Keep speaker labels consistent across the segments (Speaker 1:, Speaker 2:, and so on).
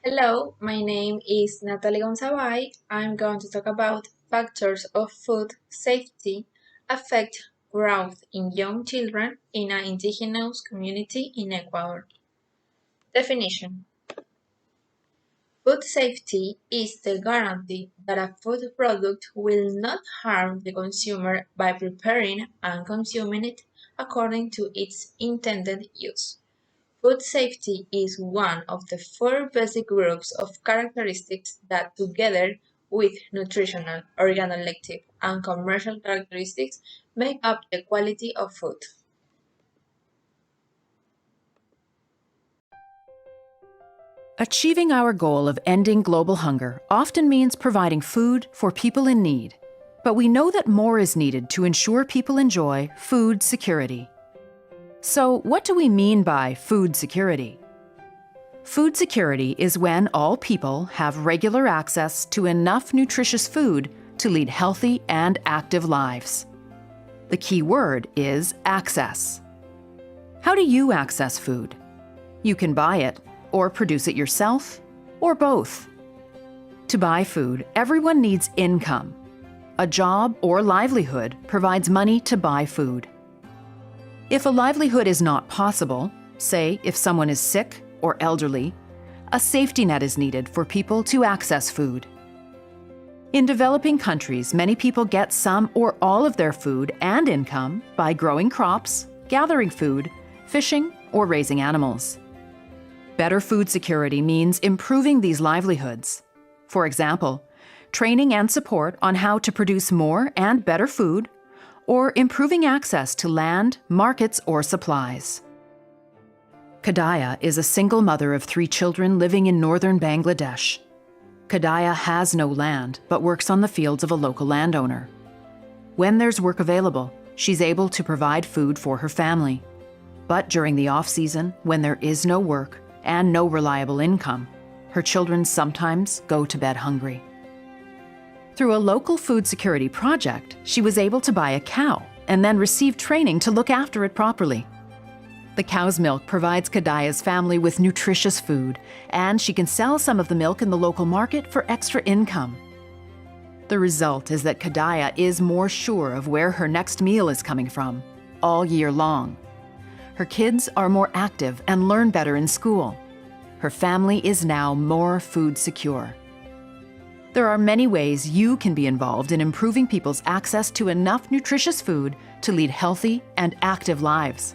Speaker 1: Hello, my name is Natalie Gonzabay. I'm going to talk about factors of food safety affect growth in young children in an indigenous community in Ecuador. Definition: food safety is the guarantee that a food product will not harm the consumer by preparing and consuming it according to its intended use. Food safety is one of the four basic groups of characteristics that, together with nutritional, organoleptic, and commercial characteristics, make up the quality of food.
Speaker 2: Achieving our goal of ending global hunger often means providing food for people in need. But we know that more is needed to ensure people enjoy food security. So, what do we mean by food security? Food security is when all people have regular access to enough nutritious food to lead healthy and active lives. The key word is access. How do you access food? You can buy it, or produce it yourself, or both. To buy food, everyone needs income. A job or livelihood provides money to buy food. If a livelihood is not possible, say if someone is sick or elderly, a safety net is needed for people to access food. In developing countries, many people get some or all of their food and income by growing crops, gathering food, fishing, or raising animals. Better food security means improving these livelihoods. For example, training and support on how to produce more and better food, or improving access to land, markets, or supplies. Kadaya is a single mother of 3 children living in northern Bangladesh. Kadaya has no land, but works on the fields of a local landowner. When there's work available, she's able to provide food for her family. But during the off-season, when there is no work, and no reliable income, her children sometimes go to bed hungry. Through a local food security project, she was able to buy a cow and then receive training to look after it properly. The cow's milk provides Kadaya's family with nutritious food, and she can sell some of the milk in the local market for extra income. The result is that Kadaya is more sure of where her next meal is coming from, all year long. Her kids are more active and learn better in school. Her family is now more food secure. There are many ways you can be involved in improving people's access to enough nutritious food to lead healthy and active lives.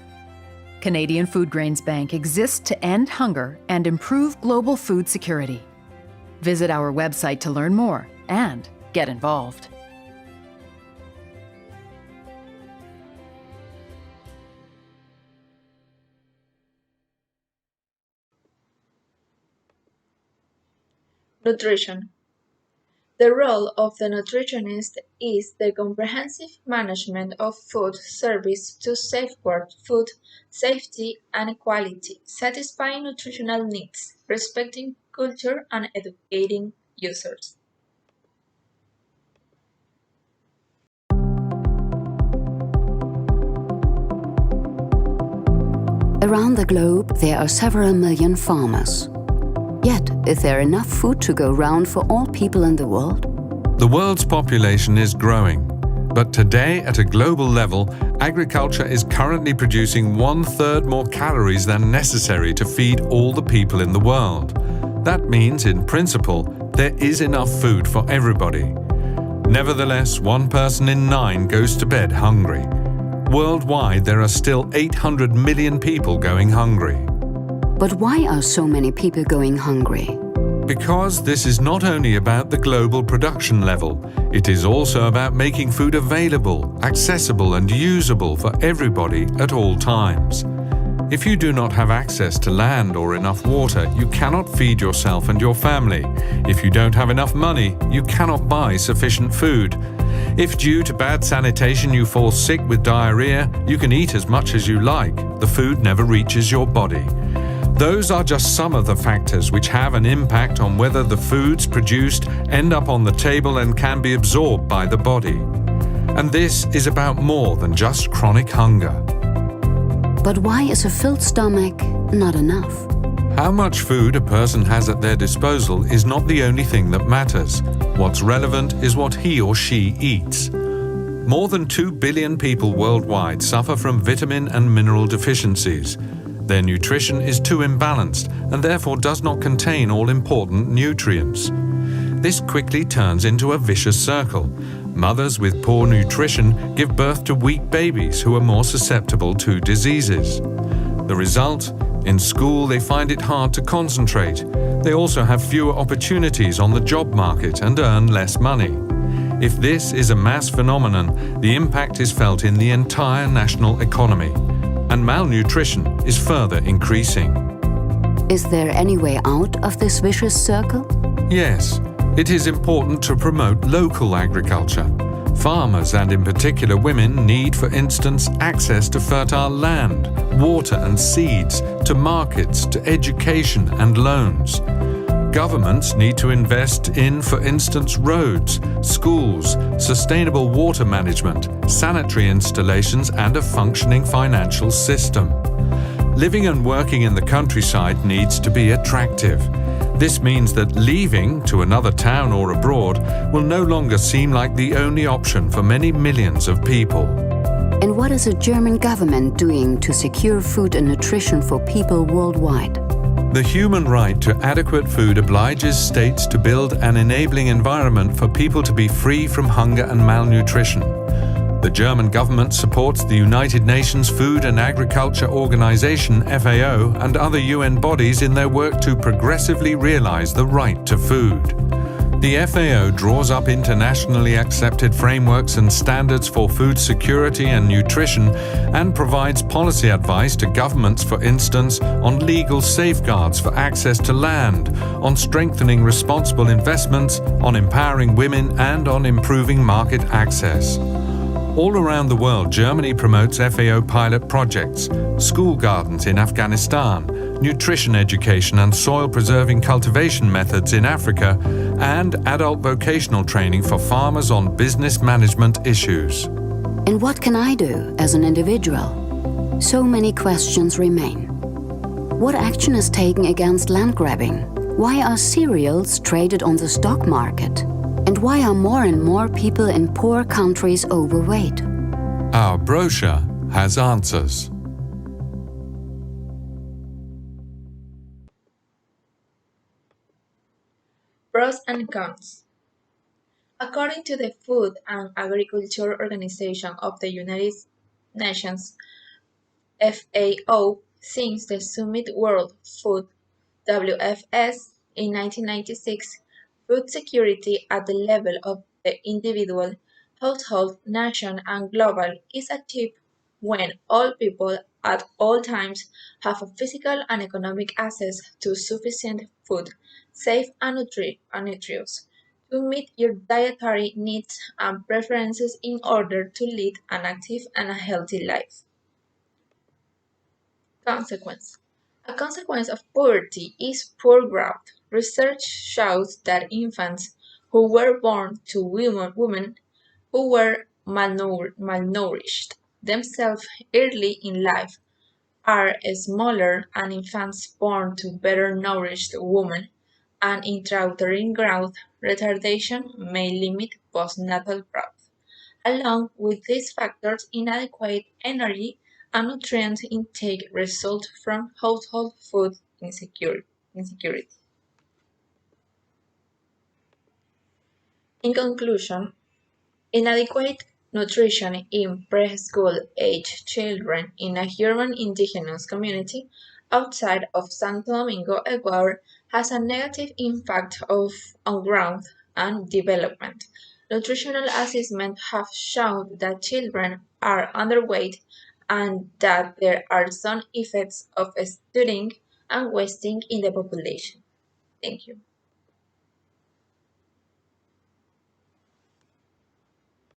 Speaker 2: Canadian Food Grains Bank exists to end hunger and improve global food security. Visit our website to learn more and get involved.
Speaker 1: Nutrition. The role of the nutritionist is the comprehensive management of food service to safeguard food safety and quality, satisfying nutritional needs, respecting culture, and educating users.
Speaker 3: Around the globe, there are several million farmers. Yet, is there enough food to go round for all people in the world?
Speaker 4: The world's population is growing, but today at a global level, agriculture is currently producing 1/3 more calories than necessary to feed all the people in the world. That means, in principle, there is enough food for everybody. Nevertheless, 1 person in 9 goes to bed hungry. Worldwide, there are still 800 million people going hungry.
Speaker 3: But why are so many people going hungry?
Speaker 4: Because this is not only about the global production level, it is also about making food available, accessible and usable for everybody at all times. If you do not have access to land or enough water, you cannot feed yourself and your family. If you don't have enough money, you cannot buy sufficient food. If due to bad sanitation you fall sick with diarrhea, you can eat as much as you like. The food never reaches your body. Those are just some of the factors which have an impact on whether the foods produced end up on the table and can be absorbed by the body. And this is about more than just chronic hunger.
Speaker 3: But why is a filled stomach not enough?
Speaker 4: How much food a person has at their disposal is not the only thing that matters. What's relevant is what he or she eats. More than 2 billion people worldwide suffer from vitamin and mineral deficiencies. Their nutrition is too imbalanced and therefore does not contain all important nutrients. This quickly turns into a vicious circle. Mothers with poor nutrition give birth to weak babies who are more susceptible to diseases. The result? In school, they find it hard to concentrate. They also have fewer opportunities on the job market and earn less money. If this is a mass phenomenon, the impact is felt in the entire national economy, and malnutrition is further increasing.
Speaker 3: Is there any way out of this vicious circle?
Speaker 4: Yes, it is important to promote local agriculture. Farmers, and in particular women, need, for instance, access to fertile land, water and seeds, to markets, to education and loans. Governments need to invest in, for instance, roads, schools, sustainable water management, sanitary installations and a functioning financial system. Living and working in the countryside needs to be attractive. This means that leaving to another town or abroad will no longer seem like the only option for many millions of people.
Speaker 3: And what is the German government doing to secure food and nutrition for people worldwide?
Speaker 4: The human right to adequate food obliges states to build an enabling environment for people to be free from hunger and malnutrition. The German government supports the United Nations Food and Agriculture Organization (FAO) and other UN bodies in their work to progressively realize the right to food. The FAO draws up internationally accepted frameworks and standards for food security and nutrition and provides policy advice to governments, for instance, on legal safeguards for access to land, on strengthening responsible investments, on empowering women, and on improving market access. All around the world, Germany promotes FAO pilot projects, school gardens in Afghanistan, nutrition education and soil-preserving cultivation methods in Africa, and adult vocational training for farmers on business management issues.
Speaker 3: And what can I do as an individual? So many questions remain. What action is taken against land grabbing? Why are cereals traded on the stock market? And why are more and more people in poor countries overweight?
Speaker 4: Our brochure has answers.
Speaker 1: Pros and cons. According to the Food and Agriculture Organization of the United Nations, FAO, since the Summit World Food WFS in 1996, food security at the level of the individual, household, nation, and global is achieved when all people at all times have a physical and economic access to sufficient food, safe and nutritious, to meet your dietary needs and preferences in order to lead an active and a healthy life. Consequence. A consequence of poverty is poor growth. Research shows that infants who were born to women who were malnourished themselves early in life are smaller, and infants born to better nourished women and intrauterine growth retardation may limit postnatal growth. Along with these factors, inadequate energy and nutrient intake result from household food insecurity. In conclusion, inadequate nutrition in preschool-age children in a urban indigenous community outside of Santo Domingo, Ecuador, has a negative impact on growth and development. Nutritional assessments have shown that children are underweight and that there are some effects of stunting and wasting in the population. Thank you.